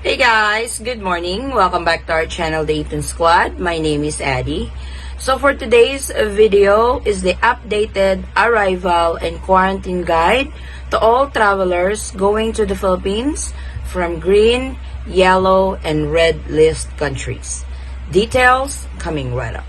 Hey guys, good morning. Welcome back to our channel, the Eaton Squad. My name is Addie. So for today's video is the updated arrival and quarantine guide to all travelers going to the Philippines from green, yellow, and red list countries. Details coming right up.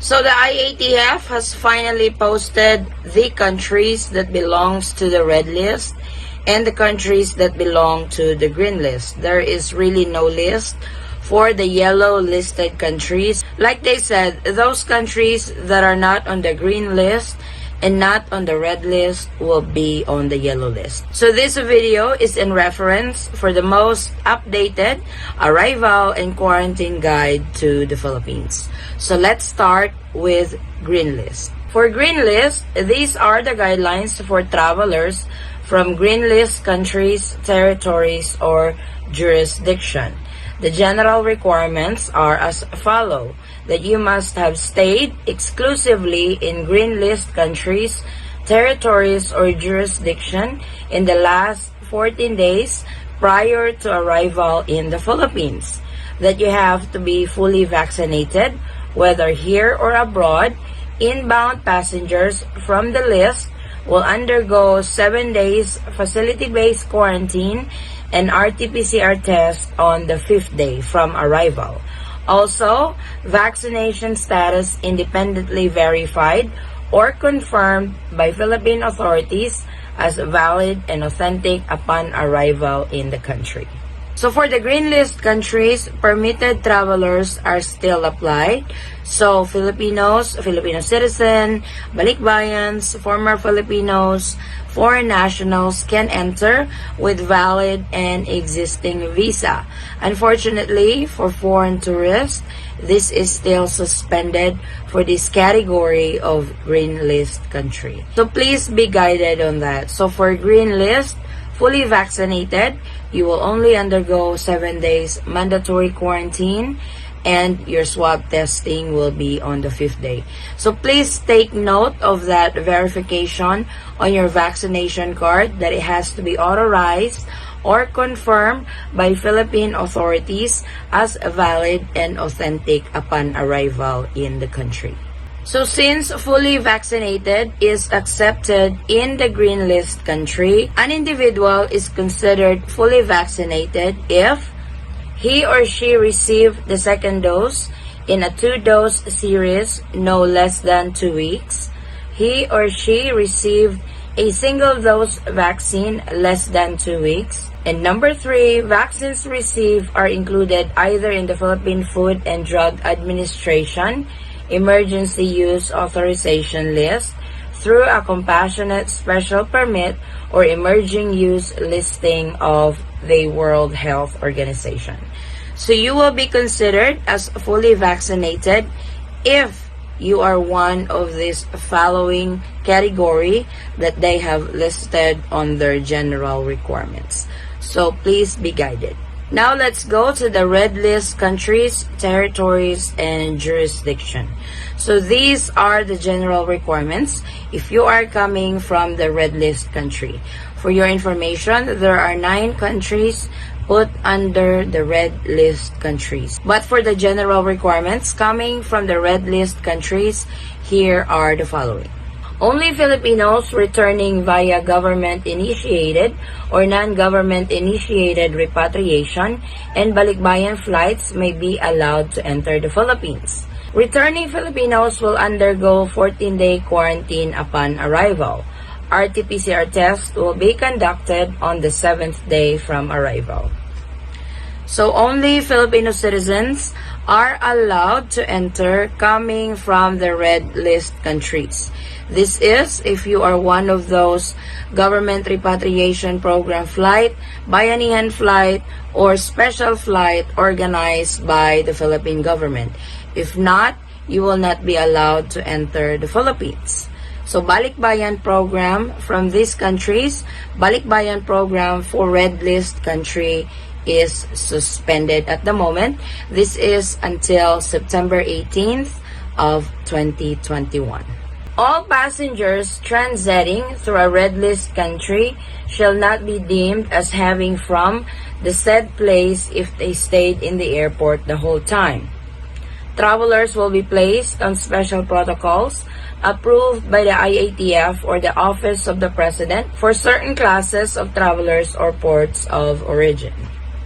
So the IATF has finally posted the countries that belongs to the red list and the countries that belong to the green list. There is really no list for the yellow listed countries. Like they said, those countries that are not on the green list and not on the red list will be on the yellow list. So this video is in reference for the most updated arrival and quarantine guide to the Philippines. So let's start with green list. For green list, these are the guidelines for travelers from green list countries, territories, or jurisdiction. The general requirements are as follow: that you must have stayed exclusively in green list countries, territories, or jurisdiction in the last 14 days prior to arrival in the Philippines, that you have to be fully vaccinated, whether here or abroad. Inbound passengers from the list will undergo 7 days facility-based quarantine and RT-PCR test on the 5th day from arrival. Also, vaccination status independently verified or confirmed by Philippine authorities as valid and authentic upon arrival in the country. So for the green list countries, permitted travelers are still applied. So Filipinos, Filipino citizen, balikbayans, former Filipinos, foreign nationals can enter with valid and existing visa. Unfortunately, for foreign tourists, this is still suspended for this category of green list country. So please be guided on that. So for green list, fully vaccinated, you will only undergo 7 days mandatory quarantine and your swab testing will be on the 5th day. So please take note of that verification on your vaccination card, that it has to be authorized or confirmed by Philippine authorities as valid and authentic upon arrival in the country. So since fully vaccinated is accepted in the green list country, an individual is considered fully vaccinated if he or she received the second dose in a 2-dose series no less than 2 weeks, he or she received a single-dose vaccine less than 2 weeks, and number 3, vaccines received are included either in the Philippine Food and Drug Administration Emergency Use Authorization List, through a compassionate special permit or emerging use listing of the World Health Organization. So you will be considered as fully vaccinated if you are one of these following category that they have listed on their general requirements. So please be guided. Now let's go to the red list countries, territories, and jurisdiction. So these are the general requirements if you are coming from the red list country. For your information, there are 9 countries put under the red list countries. But for the general requirements coming from the red list countries, here are the following. Only Filipinos returning via government-initiated or non-government-initiated repatriation and balikbayan flights may be allowed to enter the Philippines. Returning Filipinos will undergo 14-day quarantine upon arrival. RT-PCR test will be conducted on the 7th day from arrival. So only Filipino citizens are allowed to enter coming from the red list countries. This is if you are one of those government repatriation program flight, bayanihan flight, or special flight organized by the Philippine government. If not, you will not be allowed to enter the Philippines. So balikbayan program from these countries, balikbayan program for red list country is suspended at the moment. This is until September 18th of 2021. All passengers transiting through a red list country shall not be deemed as having from the said place if they stayed in the airport the whole time. Travelers will be placed on special protocols approved by the IATF or the Office of the President for certain classes of travelers or ports of origin.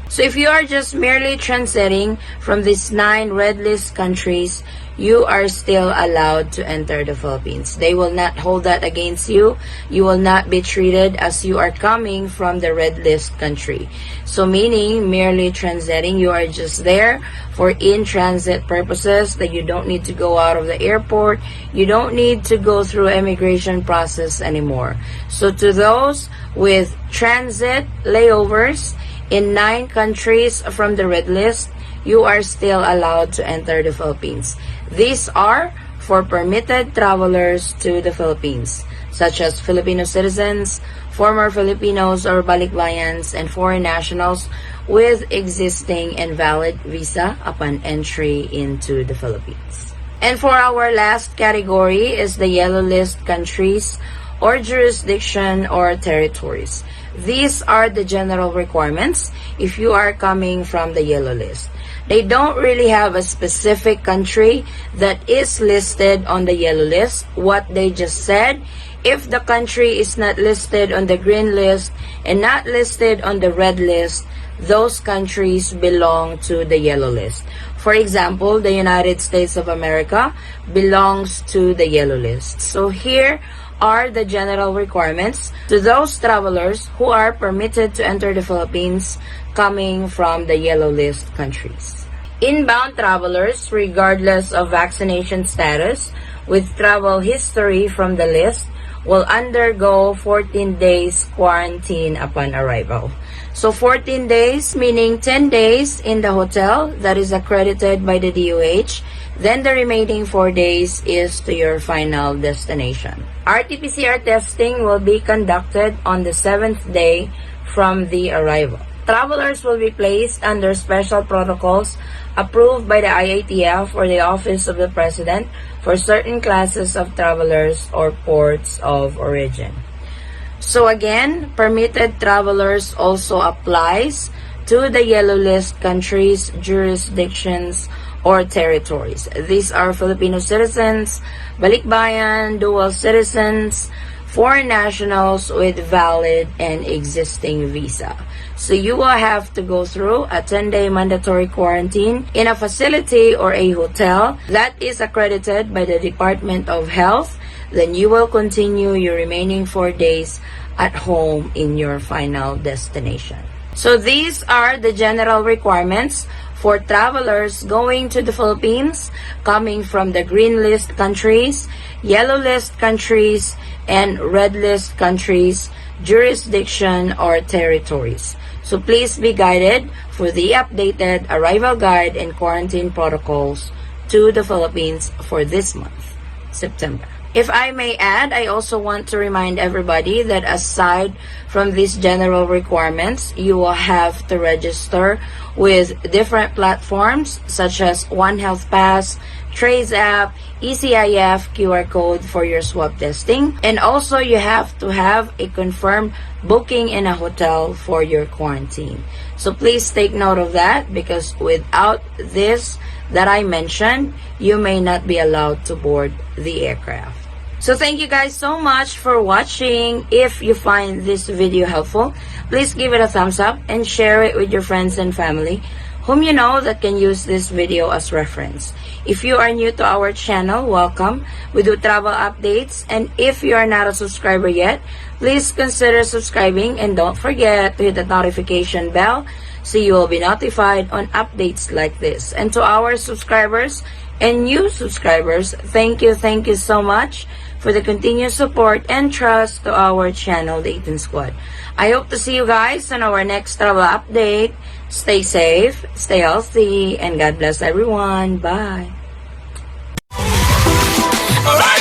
So if you are just merely transiting from these 9 red list countries, you are still allowed to enter the Philippines. They will not hold that against you. You will not be treated as you are coming from the red list country. So meaning merely transiting, you are just there for in-transit purposes, that you don't need to go out of the airport. You don't need to go through immigration process anymore. So to those with transit layovers in 9 countries from the red list, you are still allowed to enter the Philippines. These are for permitted travelers to the Philippines, such as Filipino citizens, former Filipinos or balikbayans, and foreign nationals with existing and valid visa upon entry into the Philippines. And for our last category is the yellow list countries or jurisdiction or territories. These are the general requirements if you are coming from the yellow list. They don't really have a specific country that is listed on the yellow list. What they just said, if the country is not listed on the green list and not listed on the red list, those countries belong to the yellow list. For example, the United States of America belongs to the yellow list. So here are the general requirements to those travelers who are permitted to enter the Philippines coming from the yellow list countries. Inbound travelers, regardless of vaccination status, with travel history from the list, will undergo 14 days quarantine upon arrival. So 14 days, meaning 10 days in the hotel that is accredited by the DOH. Then the remaining 4 days is to your final destination. RT-PCR testing will be conducted on the 7th day from the arrival. Travelers will be placed under special protocols approved by the IATF or the Office of the President for certain classes of travelers or ports of origin. So again, permitted travelers also applies to the yellow list countries, jurisdictions, or territories. These are Filipino citizens, balikbayan, dual citizens, foreign nationals with valid and existing visa. So you will have to go through a 10-day mandatory quarantine in a facility or a hotel that is accredited by the Department of Health. Then you will continue your remaining 4 days at home in your final destination. So these are the general requirements for travelers going to the Philippines coming from the green list countries, yellow list countries, and red list countries, jurisdiction, or territories. So please be guided for the updated arrival guide and quarantine protocols to the Philippines for this month, September. If I may add, I also want to remind everybody that aside from these general requirements, you will have to register with different platforms such as One Health Pass, Trace app, ECIF QR code for your swab testing. And also you have to have a confirmed booking in a hotel for your quarantine. So please take note of that, because without this that I mentioned, you may not be allowed to board the aircraft. So thank you guys so much for watching. If you find this video helpful, please give it a thumbs up and share it with your friends and family whom you know that can use this video as reference. If you are new to our channel, welcome. We do travel updates, and if you are not a subscriber yet, please consider subscribing and don't forget to hit the notification bell so you will be notified on updates like this. And to our subscribers and new subscribers, thank you so much for the continued support and trust to our channel, the Eaton Squad. I hope to see you guys on our next travel update. Stay safe, stay healthy, and God bless everyone. Bye. Alright.